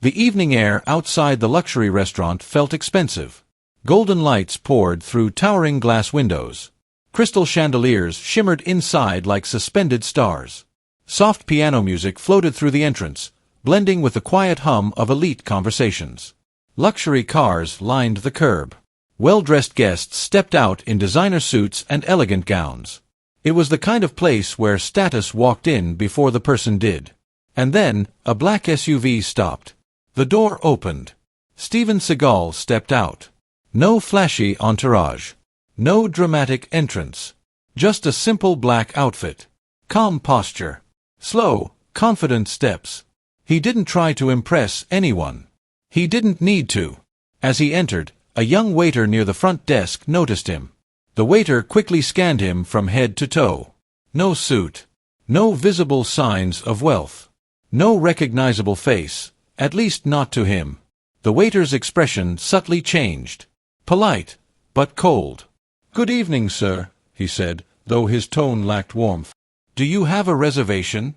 The evening air outside the luxury restaurant felt expensive. Golden lights poured through towering glass windows. Crystal chandeliers shimmered inside like suspended stars. Soft piano music floated through the entrance, blending with the quiet hum of elite conversations. Luxury cars lined the curb. Well-dressed guests stepped out in designer suits and elegant gowns. It was the kind of place where status walked in before the person did. And then, a black SUV stopped. The door opened. Steven Seagal stepped out. No flashy entourage. No dramatic entrance. Just a simple black outfit. Calm posture. Slow, confident steps. He didn't try to impress anyone. He didn't need to. As he entered, a young waiter near the front desk noticed him. The waiter quickly scanned him from head to toe. No suit. No visible signs of wealth. No recognizable face, at least not to him. The waiter's expression subtly changed. Polite, but cold. "Good evening, sir," he said, though his tone lacked warmth. "Do you have a reservation?"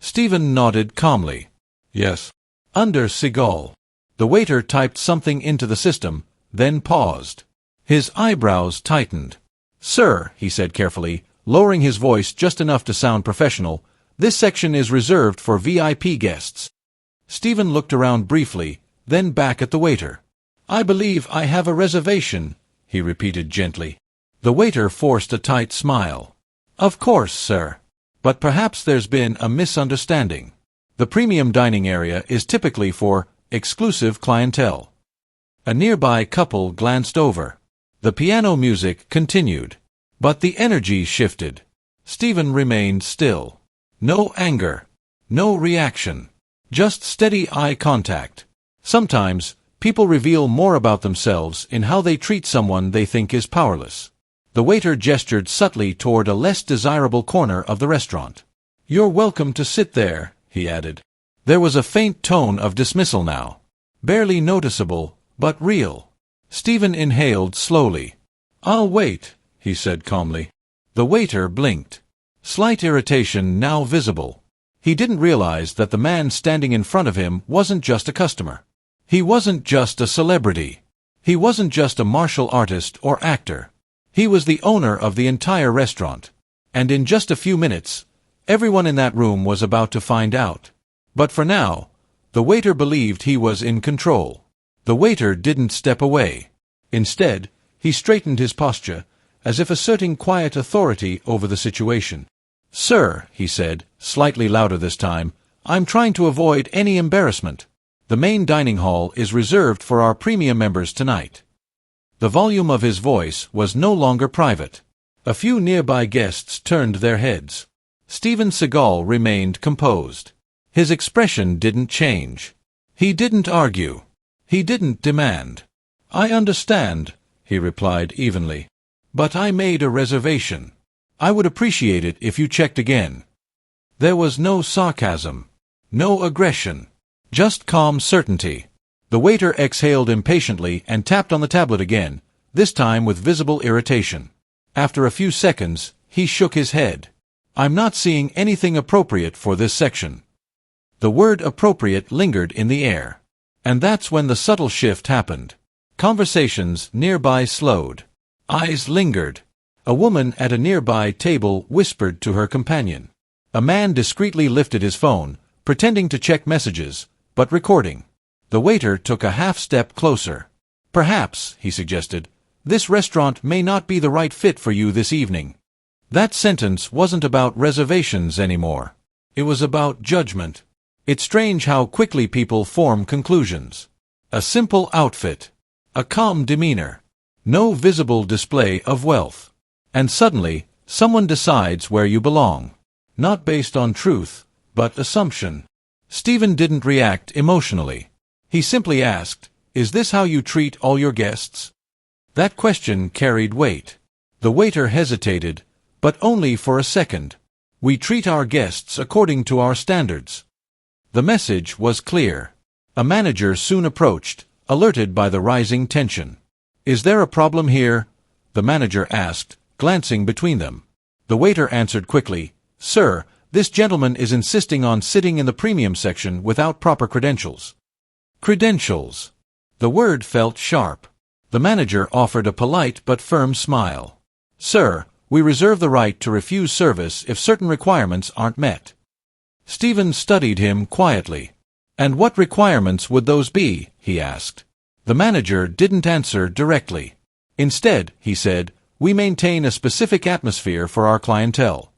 Steven nodded calmly. "Yes." "Under Seagal." The waiter typed something into the system, then paused. His eyebrows tightened. "Sir," he said carefully, lowering his voice just enough to sound professional, "this section is reserved for VIP guests." Steven looked around briefly, then back at the waiter. "I believe I have a reservation," he repeated gently. The waiter forced a tight smile. "Of course, sir. But perhaps there's been a misunderstanding. The premium dining area is typically for exclusive clientele." A nearby couple glanced over. The piano music continued. But the energy shifted. Steven remained still. No anger. No reaction. Just steady eye contact. Sometimes, people reveal more about themselves in how they treat someone they think is powerless. The waiter gestured subtly toward a less desirable corner of the restaurant. "You're welcome to sit there," he added. There was a faint tone of dismissal now. Barely noticeable, but real. Steven inhaled slowly. "I'll wait," he said calmly. The waiter blinked. Slight irritation now visible. He didn't realize that the man standing in front of him wasn't just a customer. He wasn't just a celebrity. He wasn't just a martial artist or actor. He was the owner of the entire restaurant. And in just a few minutes, everyone in that room was about to find out. But for now, the waiter believed he was in control. The waiter didn't step away. Instead, he straightened his posture, as if asserting quiet authority over the situation. "Sir," he said, slightly louder this time, "I'm trying to avoid any embarrassment. The main dining hall is reserved for our premium members tonight." The volume of his voice was no longer private. A few nearby guests turned their heads. Steven Seagal remained composed. His expression didn't change. He didn't argue. He didn't demand. "I understand," he replied evenly. "But I made a reservation. I would appreciate it if you checked again." There was no sarcasm. No aggression. Just calm certainty. The waiter exhaled impatiently and tapped on the tablet again, this time with visible irritation. After a few seconds, he shook his head. "I'm not seeing anything appropriate for this section." The word appropriate lingered in the air. And that's when the subtle shift happened. Conversations nearby slowed. Eyes lingered. A woman at a nearby table whispered to her companion. A man discreetly lifted his phone, pretending to check messages, but recording. The waiter took a half-step closer. "Perhaps," he suggested, "this restaurant may not be the right fit for you this evening." That sentence wasn't about reservations anymore. It was about judgment. It's strange how quickly people form conclusions. A simple outfit. A calm demeanor. No visible display of wealth. And suddenly, someone decides where you belong. Not based on truth, but assumption. Steven didn't react emotionally. He simply asked, "Is this how you treat all your guests?" That question carried weight. The waiter hesitated, but only for a second. "We treat our guests according to our standards." The message was clear. A manager soon approached, alerted by the rising tension. "Is there a problem here?" the manager asked, glancing between them. The waiter answered quickly, "Sir, this gentleman is insisting on sitting in the premium section without proper credentials. Credentials. The word felt sharp. The manager offered a polite but firm smile. Sir, we reserve the right to refuse service if certain requirements aren't met. Steven studied him quietly. And what requirements would those be? He asked. The manager didn't answer directly. Instead, he said, we maintain a specific atmosphere for our clientele.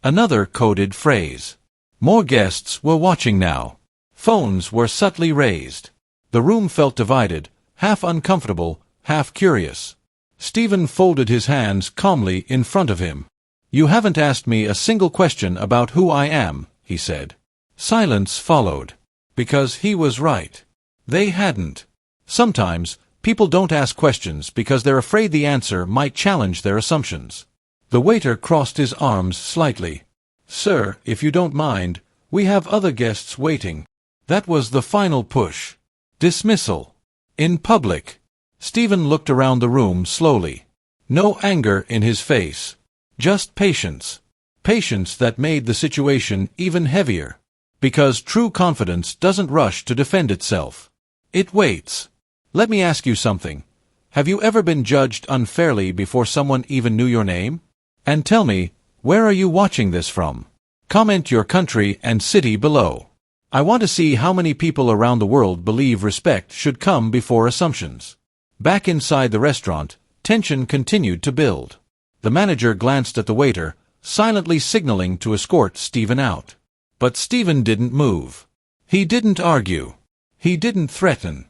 Another coded phrase. More guests were watching now. Phones were subtly raised. The room felt divided, half uncomfortable, half curious. Steven folded his hands calmly in front of him. You haven't asked me a single question about who I am, he said. Silence followed. Because he was right. They hadn't. Sometimes, people don't ask questions because they're afraid the answer might challenge their assumptions. The waiter crossed his arms slightly. Sir, if you don't mind, we have other guests waiting. That was the final push. Dismissal. In public. Steven looked around the room slowly. No anger in his face. Just patience. Patience that made the situation even heavier. Because true confidence doesn't rush to defend itself. It waits. Let me ask you something. Have you ever been judged unfairly before someone even knew your name? And tell me, where are you watching this from? Comment your country and city below. I want to see how many people around the world believe respect should come before assumptions. Back inside the restaurant, tension continued to build. The manager glanced at the waiter, silently signaling to escort Steven out. But Steven didn't move. He didn't argue. He didn't threaten.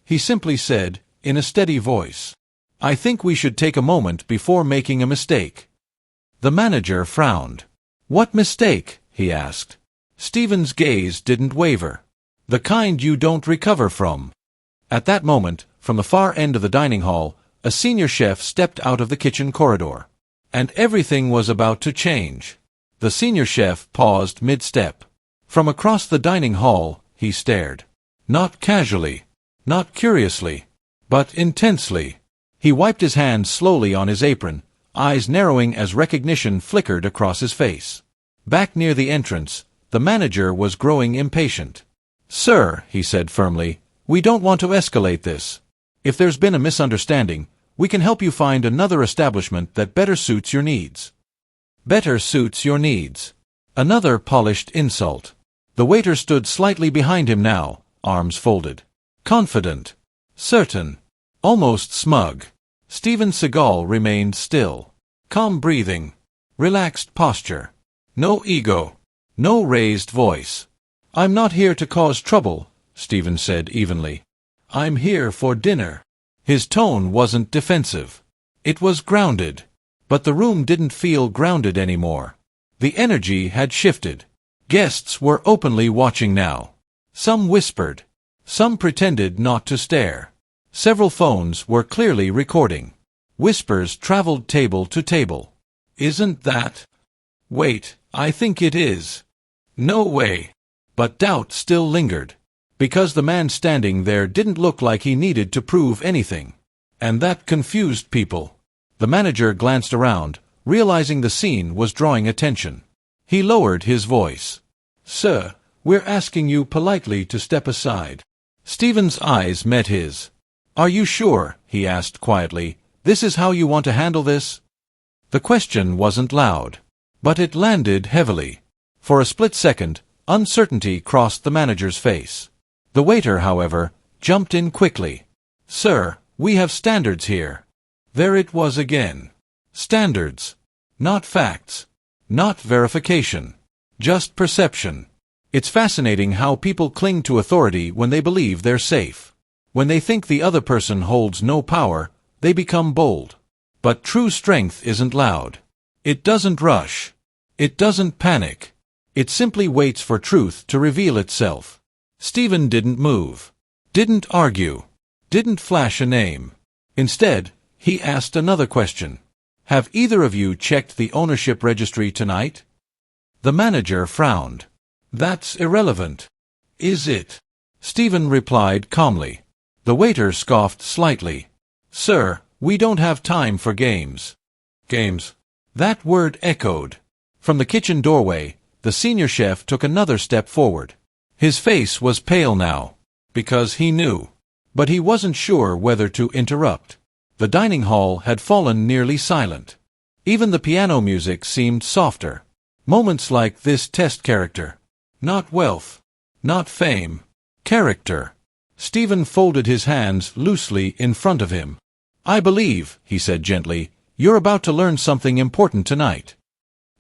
He simply said, in a steady voice, I think we should take a moment before making a mistake. The manager frowned. What mistake? He asked. Steven's gaze didn't waver. The kind you don't recover from. At that moment, from the far end of the dining hall, a senior chef stepped out of the kitchen corridor. And everything was about to change. The senior chef paused mid-step. From across the dining hall, he stared. Not casually, not curiously, but intensely. He wiped his hands slowly on his apron, eyes narrowing as recognition flickered across his face. Back near the entrance, the manager was growing impatient. Sir, he said firmly, we don't want to escalate this. If there's been a misunderstanding, we can help you find another establishment that better suits your needs. Better suits your needs. Another polished insult. The waiter stood slightly behind him now, arms folded. Confident. Certain. Almost smug. Steven Seagal remained still. Calm breathing. Relaxed posture. No ego. No raised voice. I'm not here to cause trouble, Steven said evenly. I'm here for dinner. His tone wasn't defensive. It was grounded. But the room didn't feel grounded anymore. The energy had shifted. Guests were openly watching now. Some whispered. Some pretended not to stare. Several phones were clearly recording. Whispers traveled table to table. Isn't that? Wait, I think it is. No way. But doubt still lingered. Because the man standing there didn't look like he needed to prove anything. And that confused people. The manager glanced around, realizing the scene was drawing attention. He lowered his voice. Sir, we're asking you politely to step aside. Steven's eyes met his. Are you sure, he asked quietly, this is how you want to handle this? The question wasn't loud. But it landed heavily. For a split second, uncertainty crossed the manager's face. The waiter, however, jumped in quickly. Sir, we have standards here. There it was again. Standards. Not facts. Not verification. Just perception. It's fascinating how people cling to authority when they believe they're safe. When they think the other person holds no power, they become bold. But true strength isn't loud. It doesn't rush. It doesn't panic. It simply waits for truth to reveal itself. Steven didn't move. Didn't argue. Didn't flash a name. Instead, he asked another question. Have either of you checked the ownership registry tonight? The manager frowned. That's irrelevant. Is it? Steven replied calmly. The waiter scoffed slightly. Sir, we don't have time for games. Games. That word echoed. From the kitchen doorway, the senior chef took another step forward. His face was pale now. because he knew. But he wasn't sure whether to interrupt. The dining hall had fallen nearly silent. Even the piano music seemed softer. Moments like this test character. Not wealth. Not fame. Character. Steven folded his hands loosely in front of him. "I believe," he said gently, "you're about to learn something important tonight."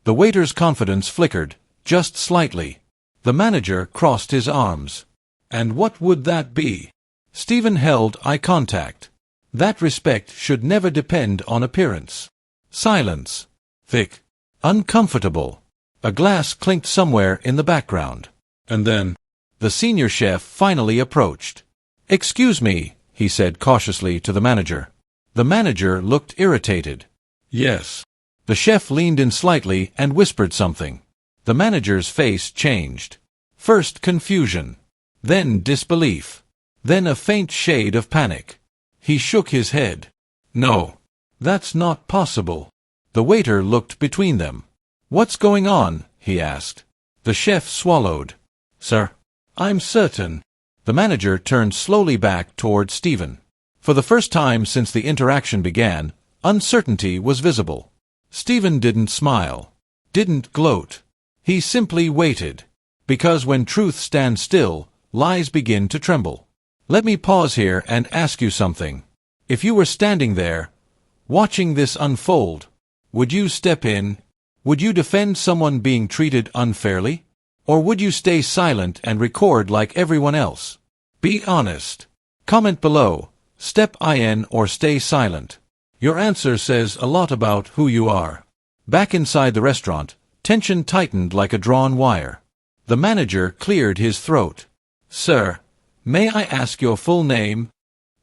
The waiter's confidence flickered, just slightly. The manager crossed his arms. "And what would that be?" Steven held eye contact. That respect should never depend on appearance. Silence. Thick. Uncomfortable. A glass clinked somewhere in the background. And then, the senior chef finally approached. "Excuse me," he said cautiously to the manager. The manager looked irritated. "Yes." The chef leaned in slightly and whispered something. The manager's face changed. First confusion. Then disbelief. Then a faint shade of panic. He shook his head. "No. That's not possible." The waiter looked between them. "What's going on?" he asked. The chef swallowed. "Sir, I'm certain." The manager turned slowly back toward Steven. For the first time since the interaction began, uncertainty was visible. Steven didn't smile. Didn't gloat. He simply waited. Because when truth stands still, lies begin to tremble. "Let me pause here and ask you something. If you were standing there, watching this unfold, would you step in? Would you defend someone being treated unfairly? Or would you stay silent and record like everyone else? Be honest. Comment below. Step in or stay silent. Your answer says a lot about who you are." Back inside the restaurant, tension tightened like a drawn wire. The manager cleared his throat. "Sir, may I ask your full name?"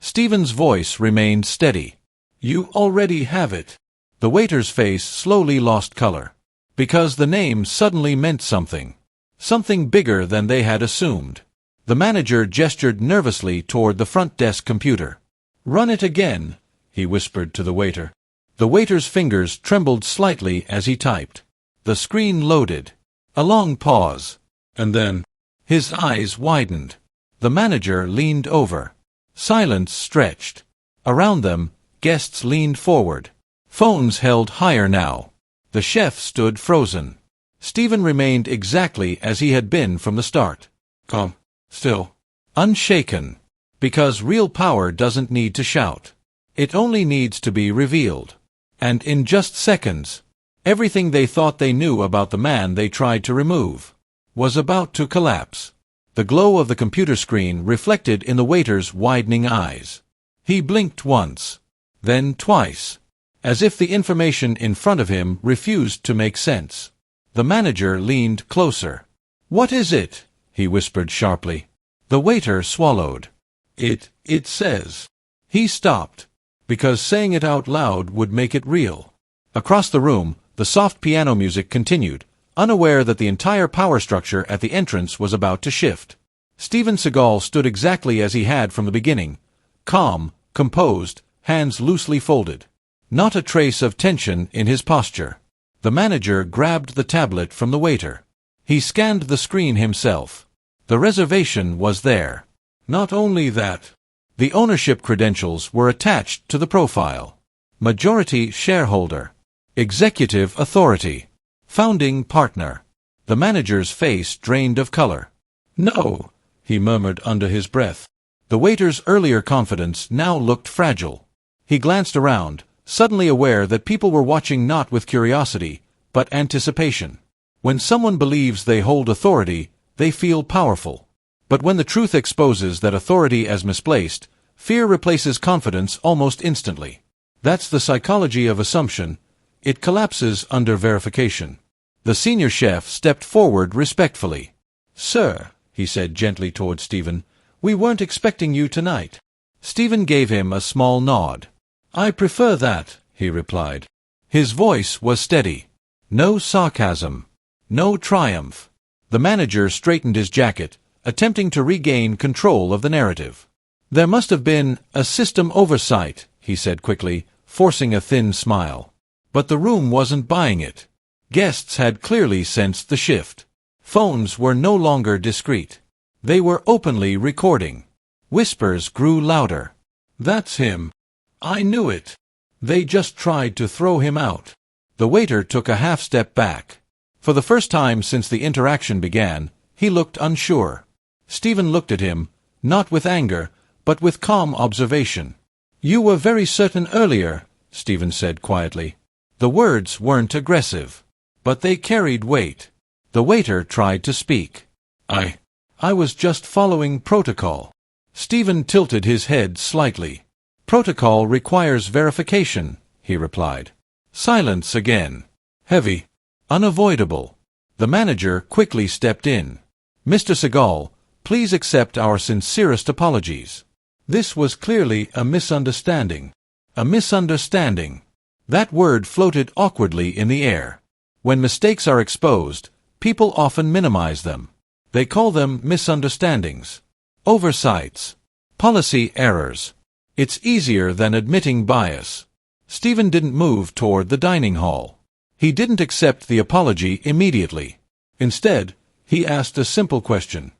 Steven's voice remained steady. "You already have it." The waiter's face slowly lost color. Because the name suddenly meant something. Something bigger than they had assumed. The manager gestured nervously toward the front desk computer. "Run it again," he whispered to the waiter. The waiter's fingers trembled slightly as he typed. The screen loaded. A long pause. And then, his eyes widened. The manager leaned over. Silence stretched. Around them, guests leaned forward. Phones held higher now. The chef stood frozen. Steven remained exactly as he had been from the start. Calm. Still. Unshaken. Because real power doesn't need to shout. It only needs to be revealed. And in just seconds, everything they thought they knew about the man they tried to remove was about to collapse. The glow of the computer screen reflected in the waiter's widening eyes. He blinked once. Then twice. As if the information in front of him refused to make sense. The manager leaned closer. "What is it?" he whispered sharply. The waiter swallowed. It says." He stopped. Because saying it out loud would make it real. Across the room, the soft piano music continued, unaware that the entire power structure at the entrance was about to shift. Steven Seagal stood exactly as he had from the beginning. Calm, composed, hands loosely folded. Not a trace of tension in his posture. The manager grabbed the tablet from the waiter. He scanned the screen himself. The reservation was there. Not only that, the ownership credentials were attached to the profile. Majority shareholder. Executive authority. Founding partner. The manager's face drained of color. "No," he murmured under his breath. The waiter's earlier confidence now looked fragile. He glanced around, suddenly aware that people were watching not with curiosity, but anticipation. When someone believes they hold authority, they feel powerful. But when the truth exposes that authority as misplaced, fear replaces confidence almost instantly. That's the psychology of assumption. It collapses under verification. The senior chef stepped forward respectfully. "Sir," he said gently toward Steven, "we weren't expecting you tonight." Steven gave him a small nod. "I prefer that," he replied. His voice was steady. No sarcasm. No triumph. The manager straightened his jacket, attempting to regain control of the narrative. "There must have been a system oversight," he said quickly, forcing a thin smile. But the room wasn't buying it. Guests had clearly sensed the shift. Phones were no longer discreet. They were openly recording. Whispers grew louder. "That's him. I knew it. They just tried to throw him out." The waiter took a half-step back. For the first time since the interaction began, he looked unsure. Steven looked at him, not with anger, but with calm observation. "You were very certain earlier," Steven said quietly. The words weren't aggressive, but they carried weight. The waiter tried to speak. I was just following protocol." Steven tilted his head slightly. "Protocol requires verification," he replied. Silence again. Heavy. Unavoidable. The manager quickly stepped in. "Mr. Seagal, please accept our sincerest apologies. This was clearly a misunderstanding." A misunderstanding. That word floated awkwardly in the air. When mistakes are exposed, people often minimize them. They call them misunderstandings, oversights, policy errors. It's easier than admitting bias. Steven didn't move toward the dining hall. He didn't accept the apology immediately. Instead, he asked a simple question.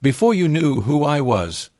"Before you knew who I was,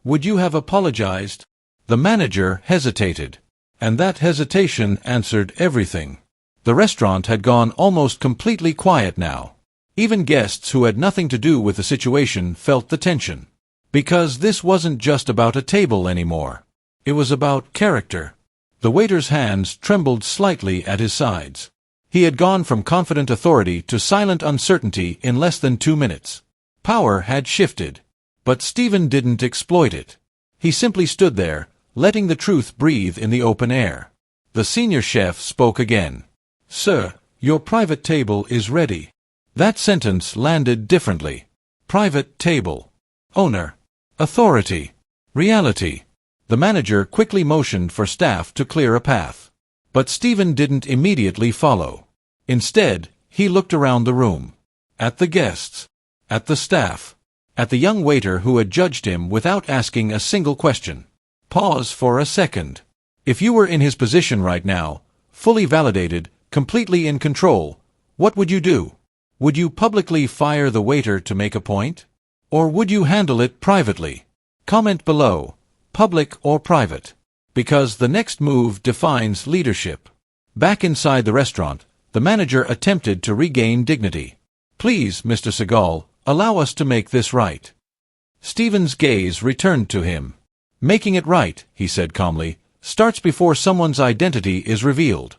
would you have apologized?" The manager hesitated, and that hesitation answered everything. The restaurant had gone almost completely quiet now. Even guests who had nothing to do with the situation felt the tension. Because this wasn't just about a table anymore. It was about character. The waiter's hands trembled slightly at his sides. He had gone from confident authority to silent uncertainty in less than 2 minutes. Power had shifted. But Steven didn't exploit it. He simply stood there, letting the truth breathe in the open air. The senior chef spoke again. "Sir, your private table is ready." That sentence landed differently. Private table. Owner. Authority. Reality. The manager quickly motioned for staff to clear a path. But Steven didn't immediately follow. Instead, he looked around the room. At the guests. At the staff. At the young waiter who had judged him without asking a single question. Pause for a second. If you were in his position right now, fully validated, completely in control, what would you do? Would you publicly fire the waiter to make a point? Or would you handle it privately? Comment below, public or private. Because the next move defines leadership. Back inside the restaurant, the manager attempted to regain dignity. "Please, Mr. Seagal, allow us to make this right." Steven's gaze returned to him. "Making it right," he said calmly, "starts before someone's identity is revealed."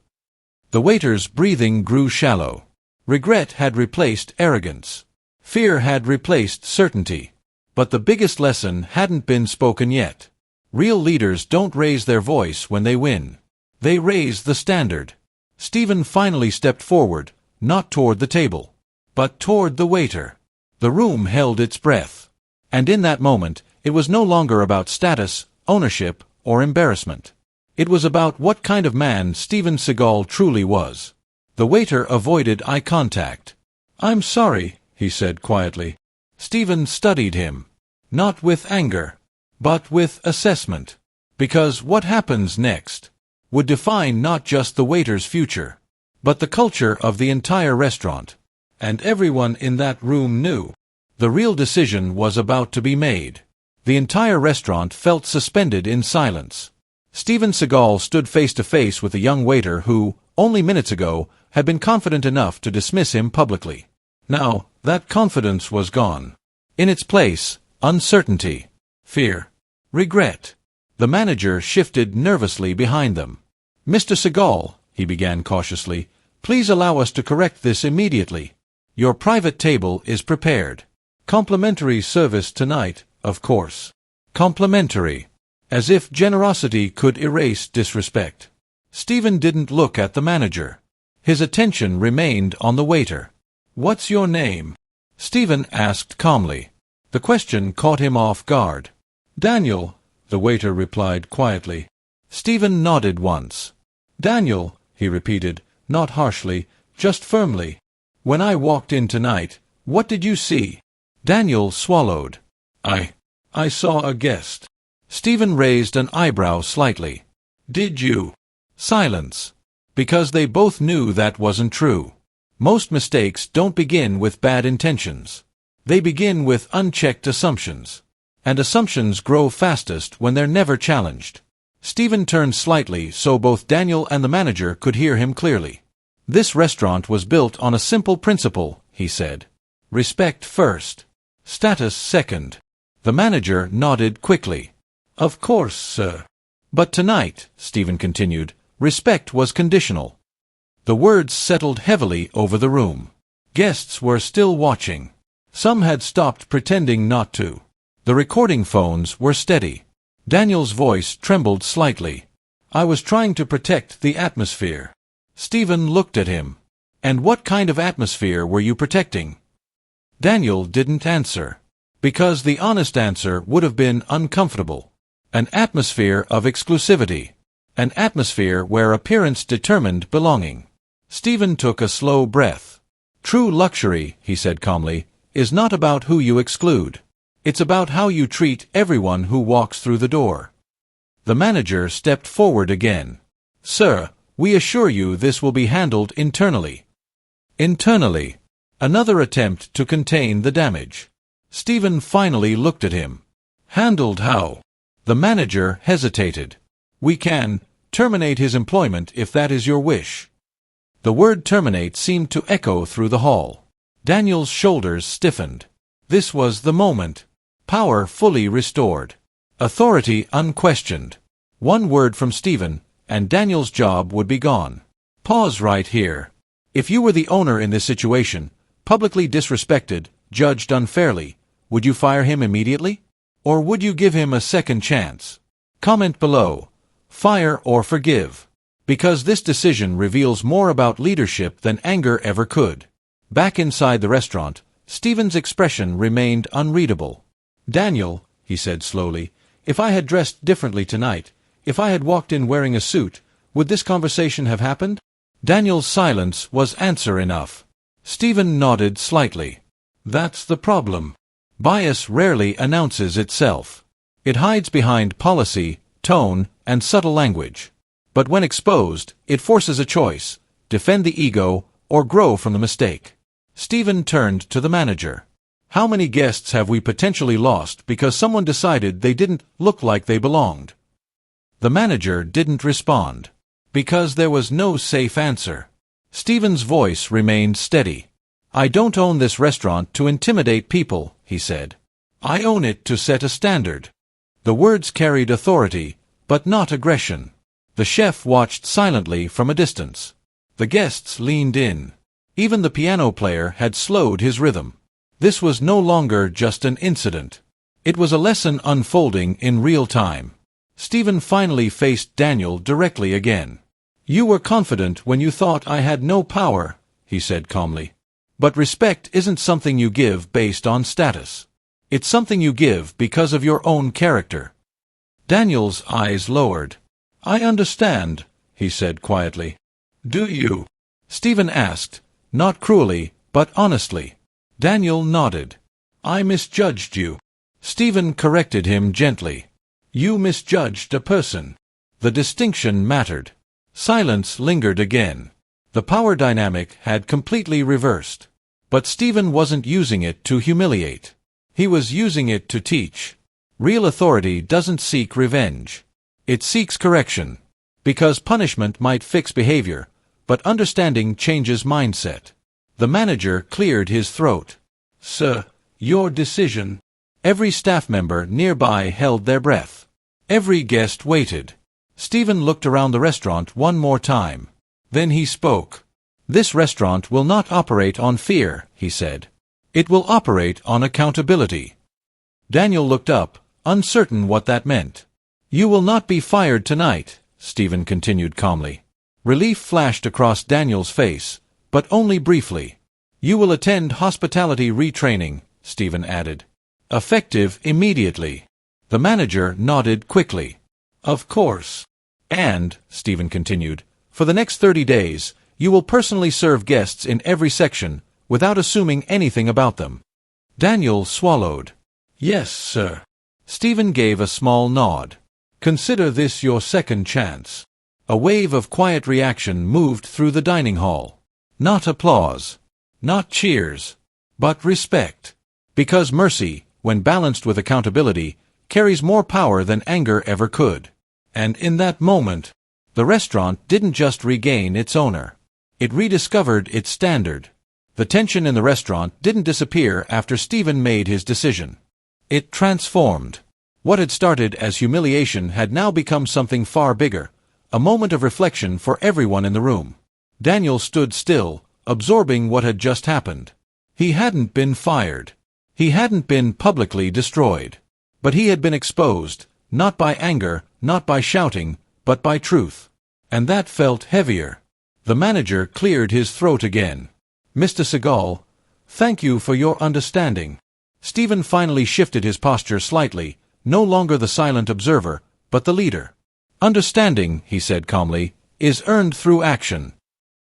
The waiter's breathing grew shallow. Regret had replaced arrogance. Fear had replaced certainty. But the biggest lesson hadn't been spoken yet. Real leaders don't raise their voice when they win. They raise the standard. Steven finally stepped forward, not toward the table, but toward the waiter. The room held its breath. And in that moment, it was no longer about status, ownership, or embarrassment. It was about what kind of man Steven Seagal truly was. The waiter avoided eye contact. "I'm sorry," he said quietly. Steven studied him. Not with anger, but with assessment. Because what happens next would define not just the waiter's future, but the culture of the entire restaurant. And everyone in that room knew. The real decision was about to be made. The entire restaurant felt suspended in silence. Steven Seagal stood face to face with a young waiter who, only minutes ago, had been confident enough to dismiss him publicly. Now, that confidence was gone. In its place, uncertainty, fear, regret. The manager shifted nervously behind them. "Mr. Seagal," he began cautiously, "please allow us to correct this immediately. Your private table is prepared. Complimentary service tonight, of course." Complimentary. As if generosity could erase disrespect. Steven didn't look at the manager. His attention remained on the waiter. "What's your name?" Steven asked calmly. The question caught him off guard. "Daniel," the waiter replied quietly. Steven nodded once. "Daniel," he repeated, not harshly, just firmly. "When I walked in tonight, what did you see?" Daniel swallowed. I saw a guest." Steven raised an eyebrow slightly. "Did you?" Silence. Because they both knew that wasn't true. Most mistakes don't begin with bad intentions. They begin with unchecked assumptions. and assumptions grow fastest when they're never challenged. Steven turned slightly so both Daniel and the manager could hear him clearly. This restaurant was built on a simple principle, he said. Respect first. Status second. The manager nodded quickly. Of course, sir. But tonight, Steven continued, respect was conditional. The words settled heavily over the room. Guests were still watching. Some had stopped pretending not to. The recording phones were steady. Daniel's voice trembled slightly. I was trying to protect the atmosphere. Steven looked at him. And what kind of atmosphere were you protecting? Daniel didn't answer. Because the honest answer would have been uncomfortable. An atmosphere of exclusivity. An atmosphere where appearance determined belonging. Steven took a slow breath. True luxury, he said calmly, is not about who you exclude. It's about how you treat everyone who walks through the door. The manager stepped forward again. Sir, we assure you this will be handled internally. Internally. Another attempt to contain the damage. Steven finally looked at him. Handled how? The manager hesitated. We can terminate his employment if that is your wish. The word terminate seemed to echo through the hall. Daniel's shoulders stiffened. This was the moment. Power fully restored. Authority unquestioned. One word from Steven, and Daniel's job would be gone. Pause right here. If you were the owner in this situation, publicly disrespected, judged unfairly, would you fire him immediately? Or would you give him a second chance? Comment below. Fire or forgive. Because this decision reveals more about leadership than anger ever could. Back inside the restaurant, Steven's expression remained unreadable. Daniel, he said slowly, if I had dressed differently tonight, if I had walked in wearing a suit, would this conversation have happened? Daniel's silence was answer enough. Steven nodded slightly. That's the problem. Bias rarely announces itself. It hides behind policy, tone, and subtle language. But when exposed, it forces a choice, defend the ego, or grow from the mistake. Steven turned to the manager. How many guests have we potentially lost because someone decided they didn't look like they belonged? The manager didn't respond. Because there was no safe answer. Steven's voice remained steady. I don't own this restaurant to intimidate people, he said. I own it to set a standard. The words carried authority, but not aggression. The chef watched silently from a distance. The guests leaned in. Even the piano player had slowed his rhythm. This was no longer just an incident. It was a lesson unfolding in real time. Steven finally faced Daniel directly again. You were confident when you thought I had no power, he said calmly. But respect isn't something you give based on status. It's something you give because of your own character. Daniel's eyes lowered. I understand, he said quietly. Do you? Steven asked, not cruelly, but honestly. Daniel nodded. I misjudged you. Steven corrected him gently. You misjudged a person. The distinction mattered. Silence lingered again. The power dynamic had completely reversed. But Steven wasn't using it to humiliate. He was using it to teach. Real authority doesn't seek revenge. It seeks correction. Because punishment might fix behavior, but understanding changes mindset. The manager cleared his throat. Sir, your decision. Every staff member nearby held their breath. Every guest waited. Steven looked around the restaurant one more time. Then he spoke. This restaurant will not operate on fear, he said. It will operate on accountability. Daniel looked up, uncertain what that meant. You will not be fired tonight, Steven continued calmly. Relief flashed across Daniel's face, but only briefly. You will attend hospitality retraining, Steven added. Effective immediately. The manager nodded quickly. Of course. And, Steven continued, for the next 30 days, you will personally serve guests in every section, without assuming anything about them. Daniel swallowed. Yes, sir. Steven gave a small nod. Consider this your second chance. A wave of quiet reaction moved through the dining hall. Not applause. Not cheers. But respect. Because mercy, when balanced with accountability, carries more power than anger ever could. And in that moment, the restaurant didn't just regain its owner. It rediscovered its standard. The tension in the restaurant didn't disappear after Steven made his decision. It transformed. What had started as humiliation had now become something far bigger, a moment of reflection for everyone in the room. Daniel stood still, absorbing what had just happened. He hadn't been fired. He hadn't been publicly destroyed. But he had been exposed, not by anger, not by shouting, but by truth. And that felt heavier. The manager cleared his throat again. "Mr. Seagal, thank you for your understanding." Steven finally shifted his posture slightly, no longer the silent observer, but the leader. "Understanding," he said calmly, "is earned through action."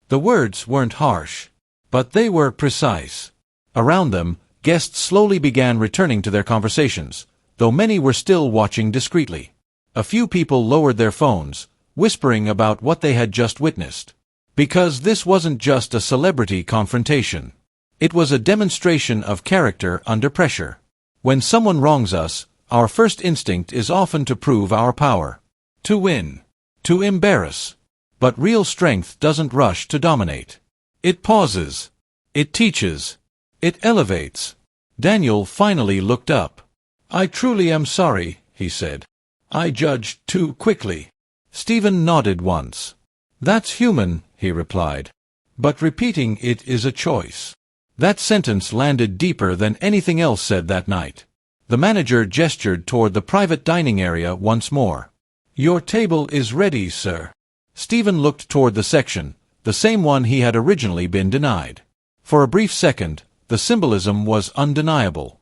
The words weren't harsh, but they were precise. Around them, guests slowly began returning to their conversations, though many were still watching discreetly. A few people lowered their phones, whispering about what they had just witnessed. Because this wasn't just a celebrity confrontation. It was a demonstration of character under pressure. When someone wrongs us, our first instinct is often to prove our power. To win. To embarrass. But real strength doesn't rush to dominate. It pauses. It teaches. It elevates. Daniel finally looked up. "I truly am sorry," he said. "I judged too quickly." Steven nodded once. "That's human," he replied. "But repeating it is a choice." That sentence landed deeper than anything else said that night. The manager gestured toward the private dining area once more. "Your table is ready, sir." Steven looked toward the section, the same one he had originally been denied. For a brief second, the symbolism was undeniable.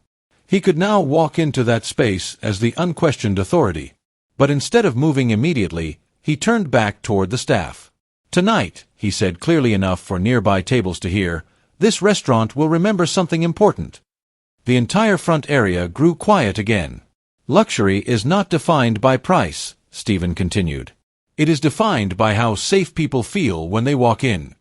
He could now walk into that space as the unquestioned authority. But instead of moving immediately, he turned back toward the staff. "Tonight," he said clearly enough for nearby tables to hear, "this restaurant will remember something important." The entire front area grew quiet again. "Luxury is not defined by price," Steven continued. "It is defined by how safe people feel when they walk in."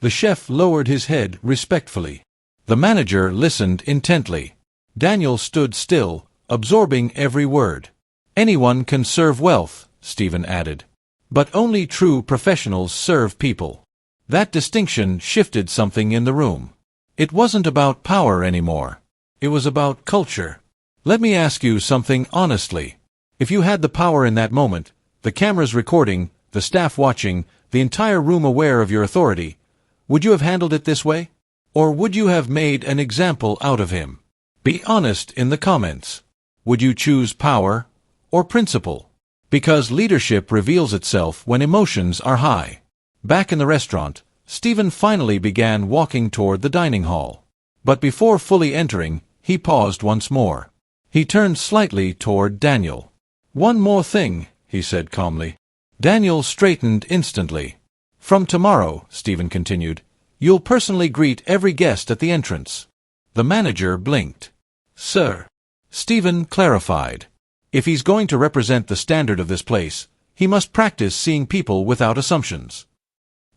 The chef lowered his head respectfully. The manager listened intently. Daniel stood still, absorbing every word. "Anyone can serve wealth," Steven added. "But only true professionals serve people." That distinction shifted something in the room. It wasn't about power anymore. It was about culture. "Let me ask you something honestly. If you had the power in that moment, the cameras recording, the staff watching, the entire room aware of your authority, would you have handled it this way? Or would you have made an example out of him? Be honest in the comments. Would you choose power or principle? Because leadership reveals itself when emotions are high." Back in the restaurant, Steven finally began walking toward the dining hall. But before fully entering, he paused once more. He turned slightly toward Daniel. "One more thing," he said calmly. Daniel straightened instantly. "From tomorrow," Steven continued, "you'll personally greet every guest at the entrance." The manager blinked. "Sir." Steven clarified. "If he's going to represent the standard of this place, he must practice seeing people without assumptions."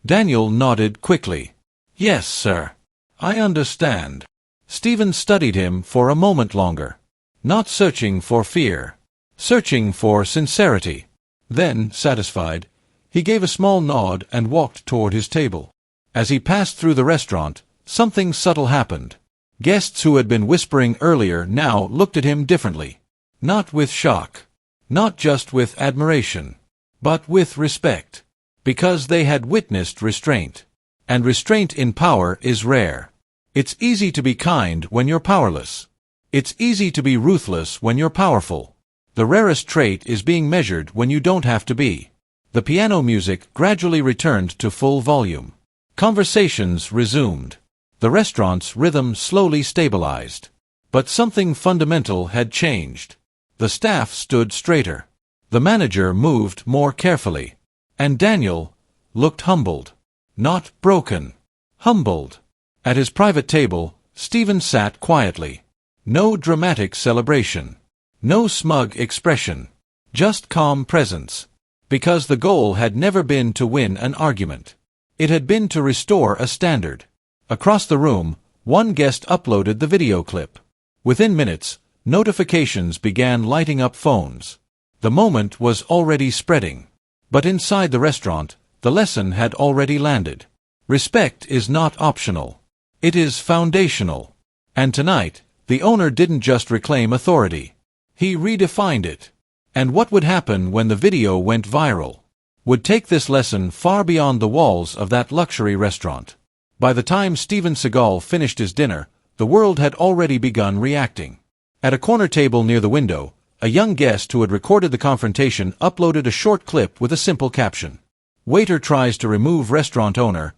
Daniel nodded quickly. "Yes, sir. I understand." Steven studied him for a moment longer. Not searching for fear. Searching for sincerity. Then, satisfied, he gave a small nod and walked toward his table. As he passed through the restaurant, something subtle happened. Guests who had been whispering earlier now looked at him differently. Not with shock. Not just with admiration. But with respect. Because they had witnessed restraint. And restraint in power is rare. It's easy to be kind when you're powerless. It's easy to be ruthless when you're powerful. The rarest trait is being measured when you don't have to be. The piano music gradually returned to full volume. Conversations resumed. The restaurant's rhythm slowly stabilized. But something fundamental had changed. The staff stood straighter. The manager moved more carefully. And Daniel looked humbled. Not broken. Humbled. At his private table, Steven sat quietly. No dramatic celebration. No smug expression. Just calm presence. Because the goal had never been to win an argument. It had been to restore a standard. Across the room, one guest uploaded the video clip. Within minutes, Notifications began lighting up phones. The moment was already spreading. But inside the restaurant, the lesson had already landed. Respect is not optional. It is foundational. And tonight, the owner didn't just reclaim authority. He redefined it. And what would happen when the video went viral would take this lesson far beyond the walls of that luxury restaurant. By the time Steven Seagal finished his dinner, the world had already begun reacting. At a corner table near the window, a young guest who had recorded the confrontation uploaded a short clip with a simple caption. Waiter tries to remove restaurant owner,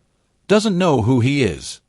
doesn't know who he is.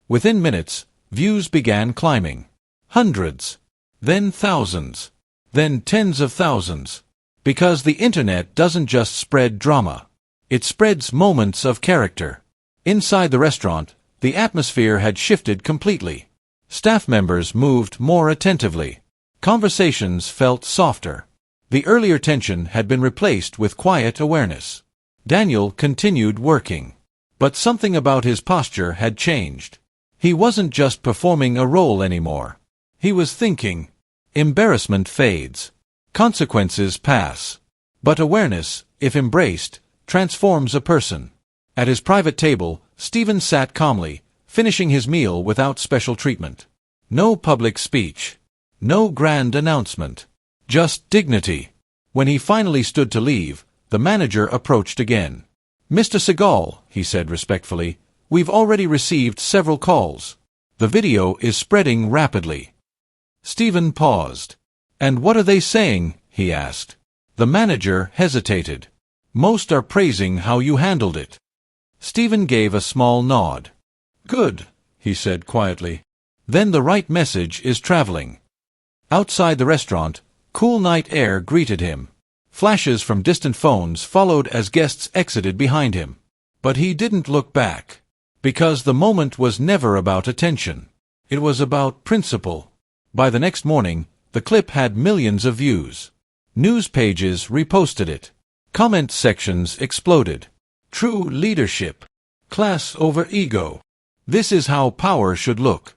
Within minutes, views began climbing. Hundreds. Then thousands. Then tens of thousands. Because the internet doesn't just spread drama. It spreads moments of character. Inside the restaurant, the atmosphere had shifted completely. Staff members moved more attentively. Conversations felt softer. The earlier tension had been replaced with quiet awareness. Daniel continued working. But something about his posture had changed. He wasn't just performing a role anymore. He was thinking. Embarrassment fades. Consequences pass. But awareness, if embraced, transforms a person. At his private table, Steven sat calmly, finishing his meal without special treatment. No public speech. No grand announcement. Just dignity. When he finally stood to leave, the manager approached again. Mr. Seagal, he said respectfully, we've already received several calls. The video is spreading rapidly. Steven paused. And what are they saying? He asked. The manager hesitated. Most are praising how you handled it. Steven gave a small nod. Good, he said quietly. Then the right message is traveling. Outside the restaurant, cool night air greeted him. Flashes from distant phones followed as guests exited behind him. But he didn't look back. Because the moment was never about attention. It was about principle. By the next morning, the clip had millions of views. News pages reposted it. Comment sections exploded. True leadership. Class over ego. This is how power should look.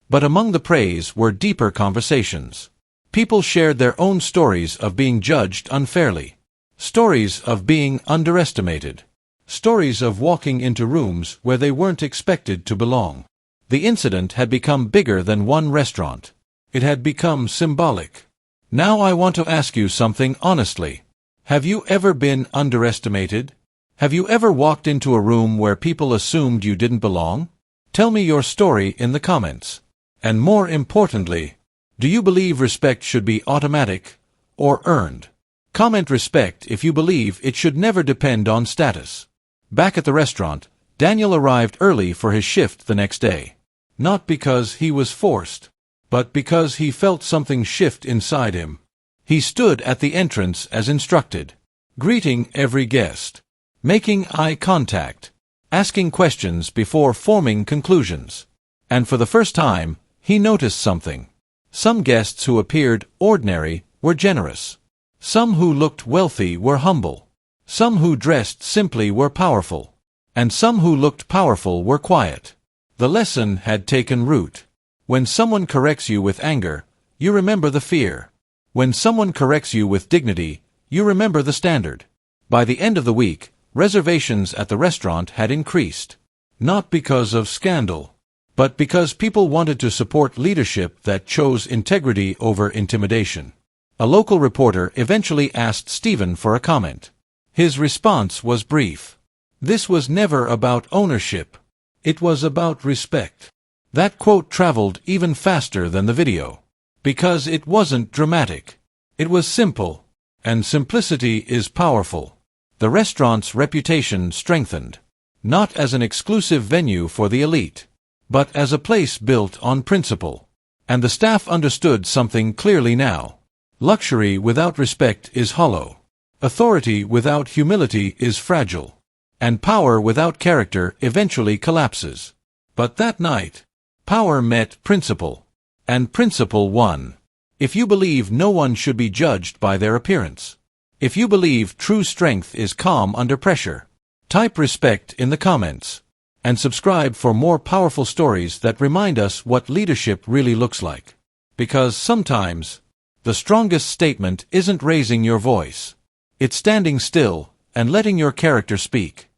But among the praise were deeper conversations. People shared their own stories of being judged unfairly. Stories of being underestimated. Stories of walking into rooms where they weren't expected to belong. The incident had become bigger than one restaurant. It had become symbolic. Now I want to ask you something honestly. Have you ever been underestimated? Have you ever walked into a room where people assumed you didn't belong? Tell me your story in the comments. And more importantly, do you believe respect should be automatic or earned? Comment respect if you believe it should never depend on status. Back at the restaurant, Daniel arrived early for his shift the next day. Not because he was forced, but because he felt something shift inside him. He stood at the entrance as instructed, greeting every guest, making eye contact, asking questions before forming conclusions. And for the first time, he noticed something. Some guests who appeared ordinary were generous. Some who looked wealthy were humble. Some who dressed simply were powerful. And some who looked powerful were quiet. The lesson had taken root. When someone corrects you with anger, you remember the fear. When someone corrects you with dignity, you remember the standard. By the end of the week, reservations at the restaurant had increased. Not because of scandal, but because people wanted to support leadership that chose integrity over intimidation. A local reporter eventually asked Steven for a comment. His response was brief. This was never about ownership. It was about respect. That quote traveled even faster than the video. Because it wasn't dramatic. It was simple. And simplicity is powerful. The restaurant's reputation strengthened. Not as an exclusive venue for the elite, but as a place built on principle. And the staff understood something clearly now. Luxury without respect is hollow. Authority without humility is fragile. And power without character eventually collapses. But that night, power met principle. And principle won. If you believe no one should be judged by their appearance. If you believe true strength is calm under pressure. Type respect in the comments. And subscribe for more powerful stories that remind us what leadership really looks like. Because sometimes, the strongest statement isn't raising your voice. It's standing still and letting your character speak.